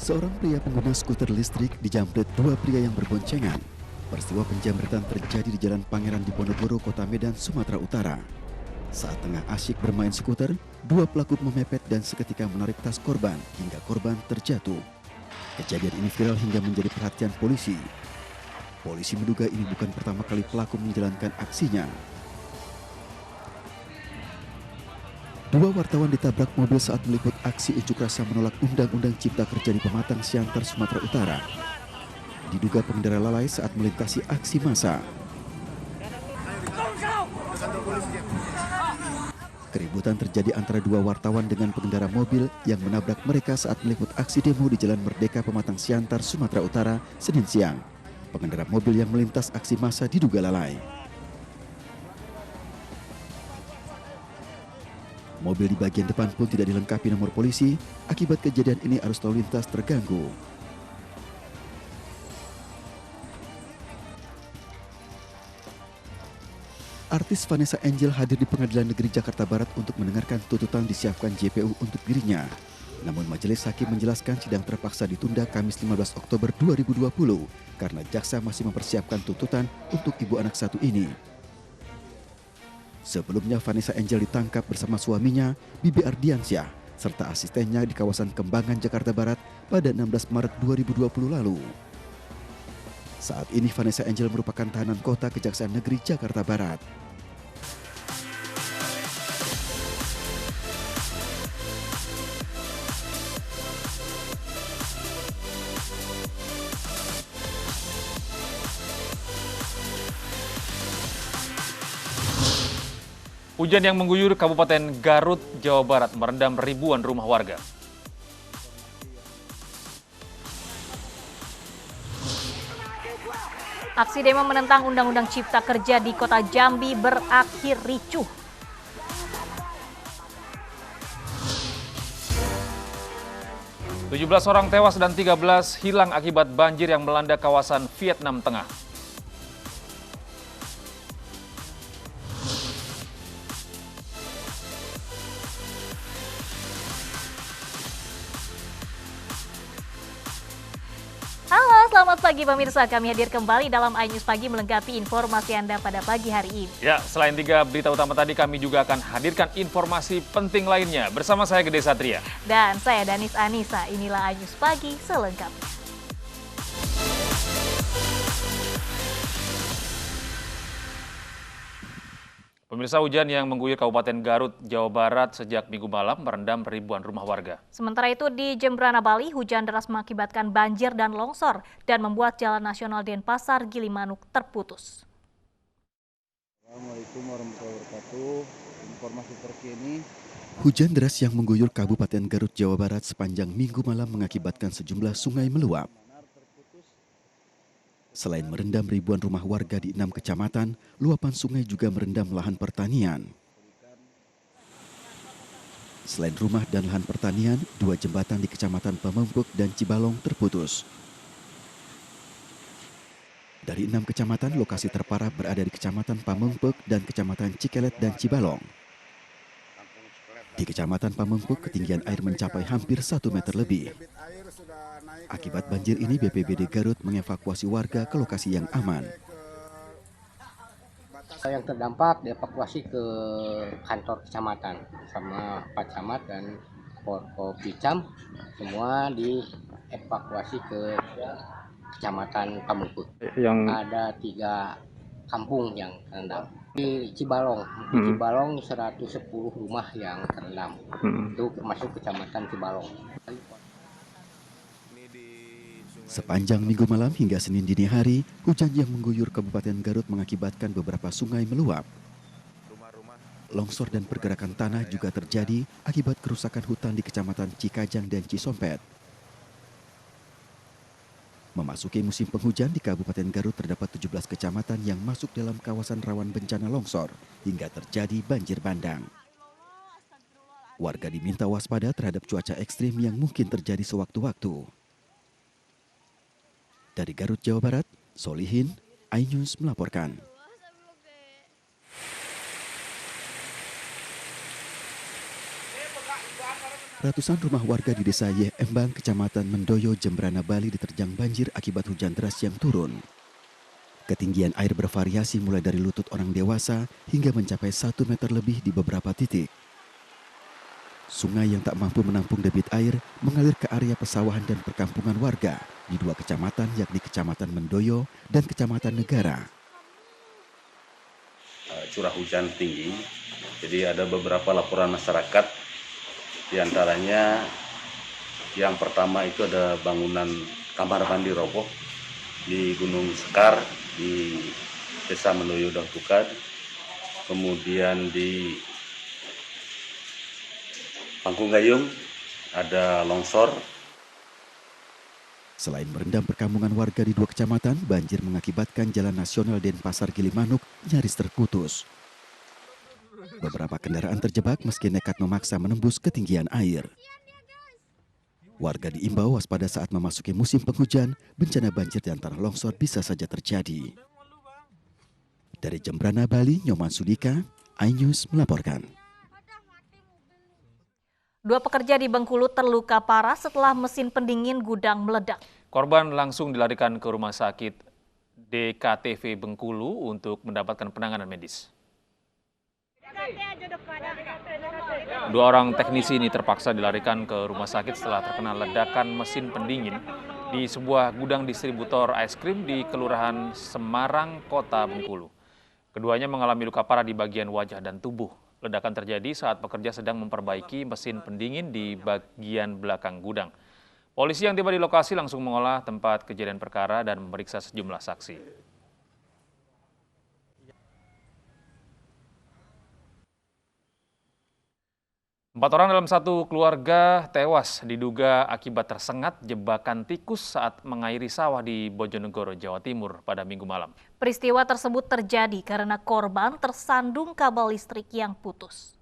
Seorang pria pengguna skuter listrik dijamret dua pria yang berboncengan. Peristiwa penjamretan terjadi di Jalan Pangeran Diponegoro, Kota Medan, Sumatera Utara. Saat tengah asyik bermain skuter, dua pelaku memepet dan seketika menarik tas korban hingga korban terjatuh. Kejadian ini viral hingga menjadi perhatian polisi. Polisi menduga ini bukan pertama kali pelaku menjalankan aksinya. Dua wartawan ditabrak mobil saat meliput aksi unjuk rasa menolak Undang-Undang Cipta Kerja di Pematang Siantar, Sumatera Utara. Diduga pengendara lalai saat melintasi aksi massa. Keributan terjadi antara dua wartawan dengan pengendara mobil yang menabrak mereka saat meliput aksi demo di Jalan Merdeka Pematang Siantar, Sumatera Utara, Senin siang. Pengendara mobil yang melintas aksi massa diduga lalai. Mobil di bagian depan pun tidak dilengkapi nomor polisi. Akibat kejadian ini arus lalu lintas terganggu. Artis Vanessa Angel hadir di Pengadilan Negeri Jakarta Barat untuk mendengarkan tuntutan disiapkan JPU untuk dirinya. Namun majelis hakim menjelaskan sidang terpaksa ditunda Kamis 15 Oktober 2020 karena jaksa masih mempersiapkan tuntutan untuk ibu anak satu ini. Sebelumnya Vanessa Angel ditangkap bersama suaminya, Bibi Ardiansyah, serta asistennya di kawasan Kembangan, Jakarta Barat pada 16 Maret 2020 lalu. Saat ini Vanessa Angel merupakan tahanan kota Kejaksaan Negeri Jakarta Barat. Hujan yang mengguyur Kabupaten Garut, Jawa Barat merendam ribuan rumah warga. Aksi demo menentang Undang-Undang Cipta Kerja di Kota Jambi berakhir ricuh. Tujuh 17 orang tewas dan 13 hilang akibat banjir yang melanda kawasan Vietnam Tengah. Halo, selamat pagi pemirsa. Kami hadir kembali dalam iNews Pagi melengkapi informasi Anda pada pagi hari ini. Ya, selain 3 berita utama tadi, kami juga akan hadirkan informasi penting lainnya. Bersama saya Gede Satria. Dan saya Danis Anissa. Inilah iNews Pagi selengkapnya. Pemirsa, hujan yang mengguyur Kabupaten Garut, Jawa Barat sejak Minggu malam merendam ribuan rumah warga. Sementara itu di Jembrana, Bali, hujan deras mengakibatkan banjir dan longsor dan membuat Jalan Nasional Denpasar Gilimanuk terputus. Assalamualaikum warahmatullahi wabarakatuh. Informasi terkini. Hujan deras yang mengguyur Kabupaten Garut, Jawa Barat sepanjang Minggu malam mengakibatkan sejumlah sungai meluap. Selain merendam ribuan rumah warga di 6 kecamatan, luapan sungai juga merendam lahan pertanian. Selain rumah dan lahan pertanian, 2 jembatan di Kecamatan Pamengpek dan Cibalong terputus. Dari 6 kecamatan, lokasi terparah berada di Kecamatan Pamengpek dan Kecamatan Cikelet dan Cibalong. Di Kecamatan Pamengpek, ketinggian air mencapai hampir 1 meter lebih. Akibat banjir ini, BPBD Garut mengevakuasi warga ke lokasi yang aman. Yang terdampak dievakuasi ke kantor kecamatan sama Pak Camat dan Picam, semua dievakuasi ke Kecamatan Pamengpek. Ada 3 kampung yang terendam. Di Cibalong, Cibalong 110 rumah yang terendam. Itu masuk Kecamatan Cibalong. Sepanjang Minggu malam hingga Senin dini hari, hujan yang mengguyur Kabupaten Garut mengakibatkan beberapa sungai meluap. Longsor dan pergerakan tanah juga terjadi akibat kerusakan hutan di Kecamatan Cikajang dan Cisompet. Memasuki musim penghujan di Kabupaten Garut terdapat 17 kecamatan yang masuk dalam kawasan rawan bencana longsor hingga terjadi banjir bandang. Warga diminta waspada terhadap cuaca ekstrim yang mungkin terjadi sewaktu-waktu. Dari Garut, Jawa Barat, Solihin, iNews melaporkan. Ratusan rumah warga di desa Yeh Embang, Kecamatan Mendoyo, Jembrana, Bali diterjang banjir akibat hujan deras yang turun. Ketinggian air bervariasi mulai dari lutut orang dewasa hingga mencapai 1 meter lebih di beberapa titik. Sungai yang tak mampu menampung debit air mengalir ke area pesawahan dan perkampungan warga di 2 kecamatan, yakni Kecamatan Mendoyo dan Kecamatan Negara. Curah hujan tinggi, jadi ada beberapa laporan masyarakat, di antaranya yang pertama itu ada bangunan kamar mandi roboh di Gunung Sekar di Desa Mendoyo Dangtukan, kemudian di Pangkung Gayung ada longsor. Selain merendam perkampungan warga di 2 kecamatan, banjir mengakibatkan Jalan Nasional Denpasar Gilimanuk nyaris terputus. Beberapa kendaraan terjebak meski nekat memaksa menembus ketinggian air. Warga diimbau waspada saat memasuki musim penghujan, bencana banjir dan tanah longsor bisa saja terjadi. Dari Jembrana, Bali, Nyoman Sudika, iNews melaporkan. 2 pekerja di Bengkulu terluka parah setelah mesin pendingin gudang meledak. Korban langsung dilarikan ke rumah sakit DKTV Bengkulu untuk mendapatkan penanganan medis. 2 orang teknisi ini terpaksa dilarikan ke rumah sakit setelah terkena ledakan mesin pendingin di sebuah gudang distributor es krim di Kelurahan Semarang, Kota Bengkulu. Keduanya mengalami luka parah di bagian wajah dan tubuh. Ledakan terjadi saat pekerja sedang memperbaiki mesin pendingin di bagian belakang gudang. Polisi yang tiba di lokasi langsung mengolah tempat kejadian perkara dan memeriksa sejumlah saksi. 4 orang dalam satu keluarga tewas diduga akibat tersengat jebakan tikus saat mengairi sawah di Bojonegoro, Jawa Timur pada Minggu malam. Peristiwa tersebut terjadi karena korban tersandung kabel listrik yang putus.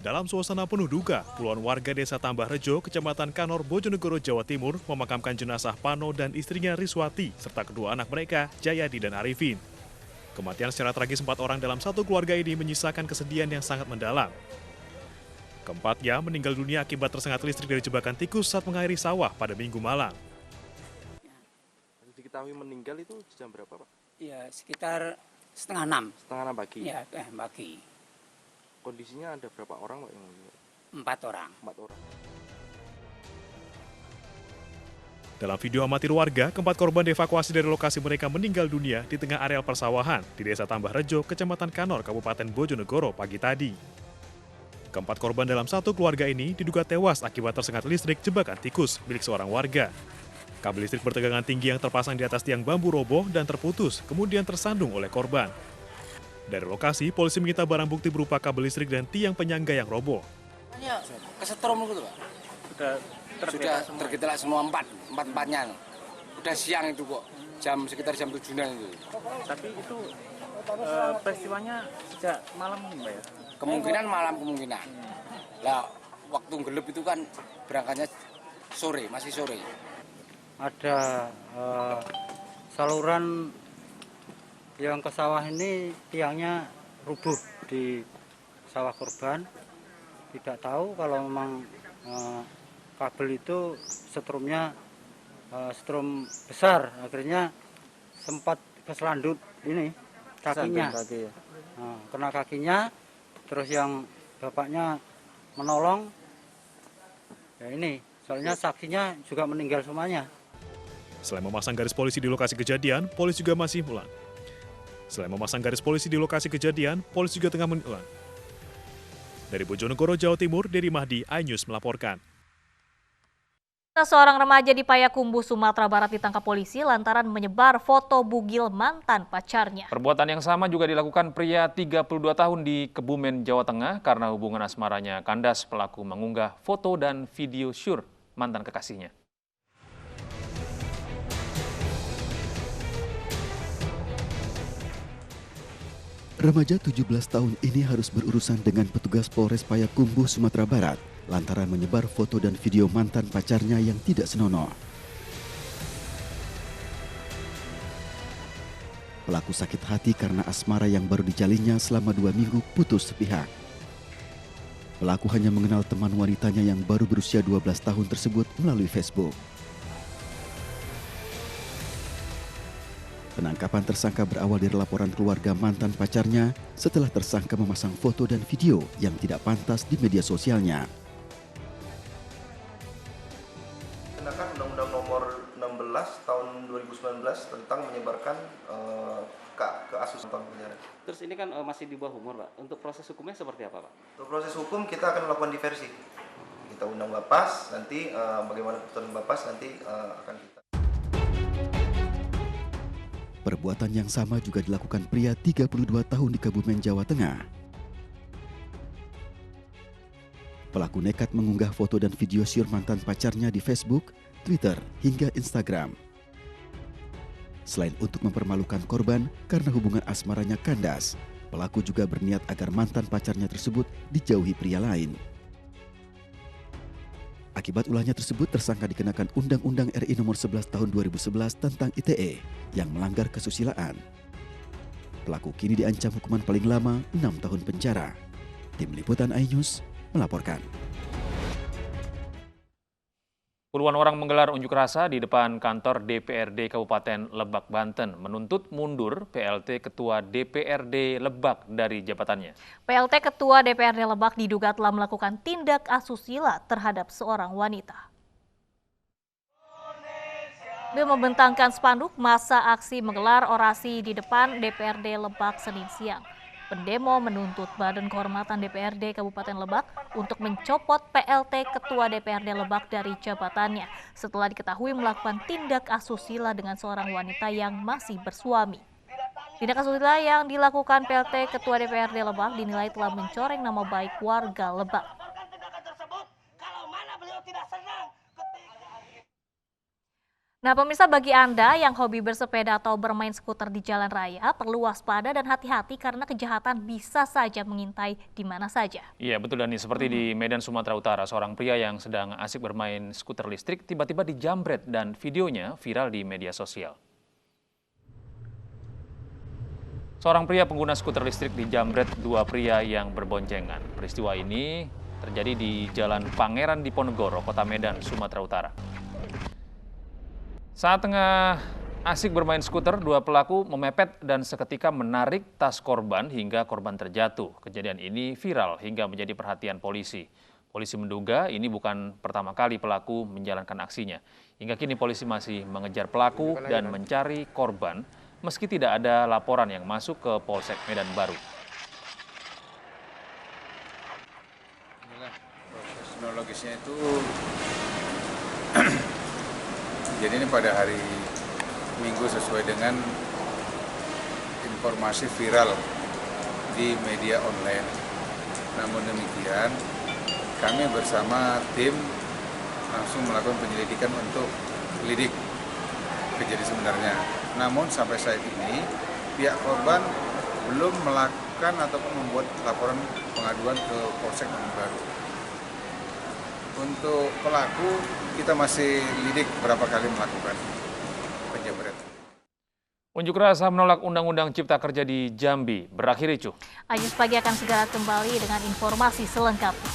Dalam suasana penuh duka, puluhan warga desa Tambah Rejo, Kecamatan Kanor, Bojonegoro, Jawa Timur memakamkan jenazah Pano dan istrinya Riswati serta kedua anak mereka, Jayadi dan Arifin. Kematian secara tragis 4 orang dalam satu keluarga ini menyisakan kesedihan yang sangat mendalam. Keempatnya meninggal dunia akibat tersengat listrik dari jebakan tikus saat mengairi sawah pada Minggu malam. Diketahui meninggal itu jam berapa, Pak? Ya, sekitar setengah 6. Setengah 6 pagi? Ya, pagi. Kondisinya ada berapa orang, Pak? 4 orang. 4 orang. Dalam video amatir warga, keempat korban dievakuasi dari lokasi mereka meninggal dunia di tengah areal persawahan di Desa Tambah Rejo, Kecamatan Kanor, Kabupaten Bojonegoro pagi tadi. Keempat korban dalam satu keluarga ini diduga tewas akibat tersengat listrik jebakan tikus milik seorang warga. Kabel listrik bertegangan tinggi yang terpasang di atas tiang bambu roboh dan terputus, kemudian tersandung oleh korban. Dari lokasi, polisi menyita barang bukti berupa kabel listrik dan tiang penyangga yang roboh. Kesetrum gitu, Pak. Sudah tergitelak semua 4-4-nya. Udah siang itu kok, sekitar jam 7-an itu. Tapi itu peristiwanya sejak malam nih, Pak ya? Kemungkinan malam kemungkinan. Lah, waktu gelap itu kan berangkatnya sore, masih sore. Ada saluran yang ke sawah ini tiangnya rubuh di sawah korban. Tidak tahu kalau memang kabel itu setrumnya setrum besar, akhirnya sempat keselandut ini kakinya. Kena kakinya, terus yang bapaknya menolong, ya ini, soalnya saksinya juga meninggal semuanya. Selain memasang garis polisi di lokasi kejadian, polisi juga tengah mengulang. Dari Bojonegoro, Jawa Timur, Dedi Mahdi, iNews melaporkan. Seorang remaja di Payakumbuh, Sumatera Barat ditangkap polisi lantaran menyebar foto bugil mantan pacarnya. Perbuatan yang sama juga dilakukan pria 32 tahun di Kebumen, Jawa Tengah karena hubungan asmaranya kandas. Pelaku mengunggah foto dan video syur mantan kekasihnya. Remaja 17 tahun ini harus berurusan dengan petugas Polres Payakumbuh, Sumatera Barat, lantaran menyebar foto dan video mantan pacarnya yang tidak senonoh. Pelaku sakit hati karena asmara yang baru dijalinnya selama 2 minggu putus sepihak. Pelaku hanya mengenal teman wanitanya yang baru berusia 12 tahun tersebut melalui Facebook. Penangkapan tersangka berawal dari laporan keluarga mantan pacarnya setelah tersangka memasang foto dan video yang tidak pantas di media sosialnya. Kenakan Undang-Undang Nomor 16 Tahun 2019 tentang menyebarkan keasusan tahun penjara. Terus ini kan masih di bawah umur, Pak. Untuk proses hukumnya seperti apa, Pak? Untuk proses hukum kita akan melakukan diversi. Kita undang Bapas, nanti bagaimana keputusan Bapas nanti akan kita. Perbuatan yang sama juga dilakukan pria 32 tahun di Kebumen, Jawa Tengah. Pelaku nekat mengunggah foto dan video syur mantan pacarnya di Facebook, Twitter, hingga Instagram. Selain untuk mempermalukan korban karena hubungan asmaranya kandas, pelaku juga berniat agar mantan pacarnya tersebut dijauhi pria lain. Akibat ulahnya tersebut, tersangka dikenakan Undang-Undang RI Nomor 11 Tahun 2011 tentang ITE yang melanggar kesusilaan. Pelaku kini diancam hukuman paling lama 6 tahun penjara. Tim Liputan iNews melaporkan. Puluhan orang menggelar unjuk rasa di depan kantor DPRD Kabupaten Lebak, Banten, menuntut mundur PLT Ketua DPRD Lebak dari jabatannya. PLT Ketua DPRD Lebak diduga telah melakukan tindak asusila terhadap seorang wanita. Dia membentangkan spanduk, masa aksi menggelar orasi di depan DPRD Lebak Senin siang. Pendemo menuntut Badan Kehormatan DPRD Kabupaten Lebak untuk mencopot PLT Ketua DPRD Lebak dari jabatannya setelah diketahui melakukan tindak asusila dengan seorang wanita yang masih bersuami. Tindak asusila yang dilakukan PLT Ketua DPRD Lebak dinilai telah mencoreng nama baik warga Lebak. Nah, pemirsa, bagi Anda yang hobi bersepeda atau bermain skuter di jalan raya, perlu waspada dan hati-hati karena kejahatan bisa saja mengintai di mana saja. Iya, betul, Dani. Seperti di Medan, Sumatera Utara, seorang pria yang sedang asik bermain skuter listrik tiba-tiba dijambret dan videonya viral di media sosial. Seorang pria pengguna skuter listrik dijambret dua pria yang berboncengan. Peristiwa ini terjadi di Jalan Pangeran Diponegoro, Kota Medan, Sumatera Utara. Saat tengah asik bermain skuter, dua pelaku memepet dan seketika menarik tas korban hingga korban terjatuh. Kejadian ini viral hingga menjadi perhatian polisi. Polisi menduga ini bukan pertama kali pelaku menjalankan aksinya. Hingga kini polisi masih mengejar pelaku dan mencari korban meski tidak ada laporan yang masuk ke Polsek Medan Baru. Inilah proses kronologisnya itu. Jadi ini pada hari Minggu sesuai dengan informasi viral di media online. Namun demikian, kami bersama tim langsung melakukan penyelidikan untuk lidik kejadian sebenarnya. Namun sampai saat ini pihak korban belum melakukan ataupun membuat laporan pengaduan ke Polsek Medan Baru. Untuk pelaku, kita masih lidik berapa kali melakukan penjambretan. Unjuk rasa menolak Undang-Undang Cipta Kerja di Jambi berakhir ricuh. iNews Pagi akan segera kembali dengan informasi selengkapnya.